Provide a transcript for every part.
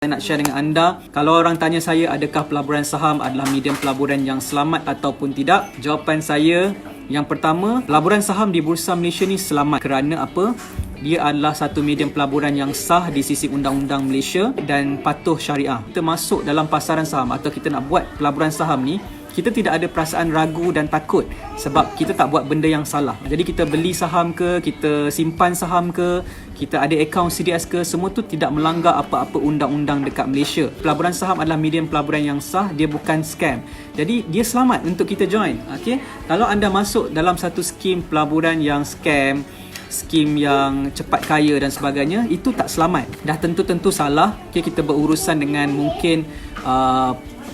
Saya nak share dengan anda, kalau orang tanya saya adakah pelaburan saham adalah medium pelaburan yang selamat ataupun tidak, jawapan saya yang pertama, pelaburan saham di Bursa Malaysia ni selamat kerana apa? Dia adalah satu medium pelaburan yang sah di sisi undang-undang Malaysia dan patuh syariah. Kita masuk dalam pasaran saham atau kita nak buat pelaburan saham ni, kita tidak ada perasaan ragu dan takut sebab kita tak buat benda yang salah. Jadi kita beli saham ke, kita simpan saham ke, kita ada akaun CDS ke, semua tu tidak melanggar apa-apa undang-undang dekat Malaysia. Pelaburan saham adalah medium pelaburan yang sah, dia bukan scam. Jadi dia selamat untuk kita join. Okay? Kalau anda masuk dalam satu skim pelaburan yang scam, skim yang cepat kaya dan sebagainya, itu tak selamat. Dah tentu-tentu salah. Okay, kita berurusan dengan mungkin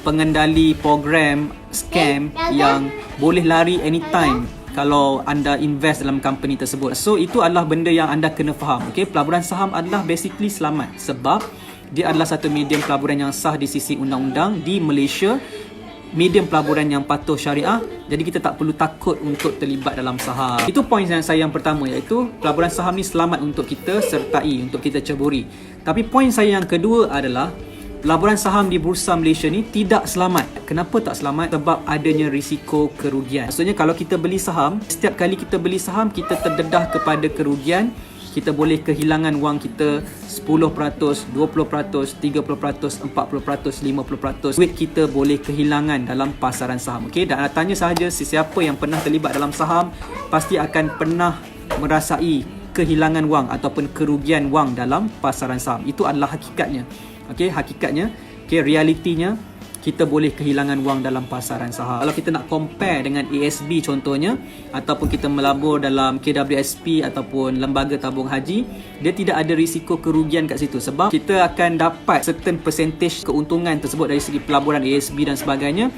pengendali program scam yang boleh lari anytime kalau anda invest dalam company tersebut. So itu adalah benda yang anda kena faham. Okay? Pelaburan saham adalah basically selamat sebab dia adalah satu medium pelaburan yang sah di sisi undang-undang di Malaysia, medium pelaburan yang patuh syariah. Jadi kita tak perlu takut untuk terlibat dalam saham. Itu poin saya yang pertama, iaitu pelaburan saham ni selamat untuk kita sertai, untuk kita ceburi. Tapi poin saya yang kedua adalah pelaburan saham di Bursa Malaysia ni tidak selamat. Kenapa tak selamat? Sebab adanya risiko kerugian. Maksudnya kalau kita beli saham, setiap kali kita beli saham, kita terdedah kepada kerugian. Kita boleh kehilangan wang kita 10%, 20%, 30%, 40%, 50%. Duit kita boleh kehilangan dalam pasaran saham. Okay? Dan tanya sahaja sesiapa yang pernah terlibat dalam saham, pasti akan pernah merasai kehilangan wang ataupun kerugian wang dalam pasaran saham. Itu adalah hakikatnya. Okay, hakikatnya, okay, realitinya kita boleh kehilangan wang dalam pasaran saham. Kalau kita nak compare dengan ASB contohnya, ataupun kita melabur dalam KWSP ataupun lembaga tabung haji, dia tidak ada risiko kerugian kat situ sebab kita akan dapat certain percentage keuntungan tersebut dari segi pelaburan ASB dan sebagainya.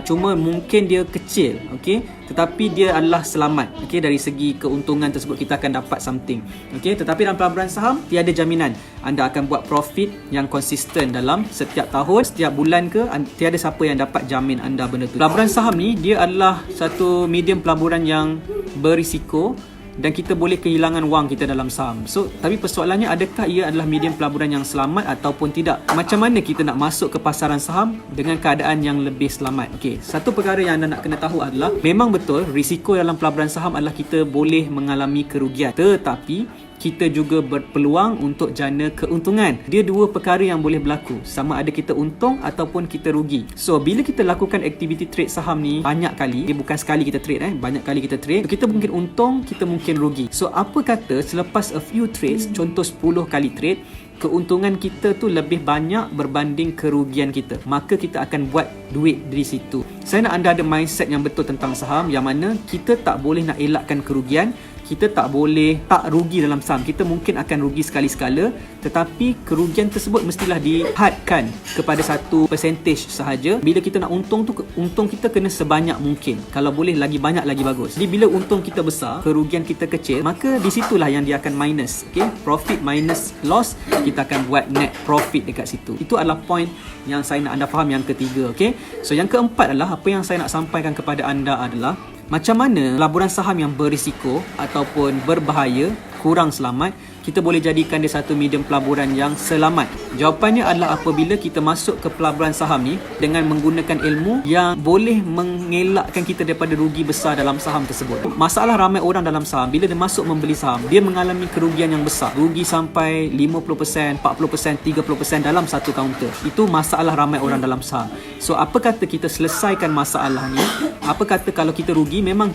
Cuma mungkin dia kecil, okay? Tetapi dia adalah selamat, okay? Dari segi keuntungan tersebut kita akan dapat something, okay? Tetapi dalam pelaburan saham tiada jaminan anda akan buat profit yang konsisten dalam setiap tahun, setiap bulan ke, tiada siapa yang dapat jamin anda benda tu. Pelaburan saham ni dia adalah satu medium pelaburan yang berisiko dan kita boleh kehilangan wang kita dalam saham. So, tapi persoalannya, adakah ia adalah medium pelaburan yang selamat ataupun tidak? Macam mana kita nak masuk ke pasaran saham dengan keadaan yang lebih selamat? Okey, satu perkara yang anda nak kena tahu adalah memang betul risiko dalam pelaburan saham adalah kita boleh mengalami kerugian, tetapi kita juga berpeluang untuk jana keuntungan. Dia dua perkara yang boleh berlaku, sama ada kita untung ataupun kita rugi. So bila kita lakukan aktiviti trade saham ni banyak kali, dia bukan sekali kita trade, banyak kali kita trade, so, kita mungkin untung, kita mungkin rugi. So apa kata selepas a few trades, contoh 10 kali trade, keuntungan kita tu lebih banyak berbanding kerugian kita, maka kita akan buat duit dari situ. Saya nak anda ada mindset yang betul tentang saham, yang mana kita tak boleh nak elakkan kerugian. Kita tak boleh tak rugi dalam saham. Kita mungkin akan rugi sekali-sekala, tetapi kerugian tersebut mestilah dihadkan kepada satu percentage sahaja. Bila kita nak untung tu, untung kita kena sebanyak mungkin. Kalau boleh lagi banyak lagi bagus. Jadi bila untung kita besar, kerugian kita kecil, maka di situlah yang dia akan minus. Okay? Profit minus loss, kita akan buat net profit dekat situ. Itu adalah point yang saya nak anda faham yang ketiga. Okay? So yang keempat adalah, apa yang saya nak sampaikan kepada anda adalah macam mana pelaburan saham yang berisiko ataupun berbahaya, kurang selamat, kita boleh jadikan dia satu medium pelaburan yang selamat. Jawapannya adalah apabila kita masuk ke pelaburan saham ni dengan menggunakan ilmu yang boleh mengelakkan kita daripada rugi besar dalam saham tersebut. Masalah ramai orang dalam saham, bila dia masuk membeli saham, dia mengalami kerugian yang besar. Rugi sampai 50%, 40%, 30% dalam satu kaunter. Itu masalah ramai orang dalam saham. So apa kata kita selesaikan masalah ni? Apa kata kalau kita rugi, memang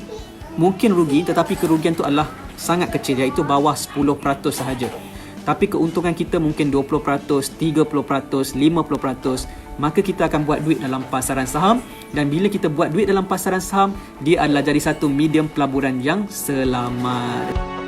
mungkin rugi, tetapi kerugian tu adalah sangat kecil, iaitu bawah 10% sahaja. Tapi keuntungan kita mungkin 20%, 30%, 50%, maka kita akan buat duit dalam pasaran saham. Dan bila kita buat duit dalam pasaran saham, dia adalah jadi satu medium pelaburan yang selamat.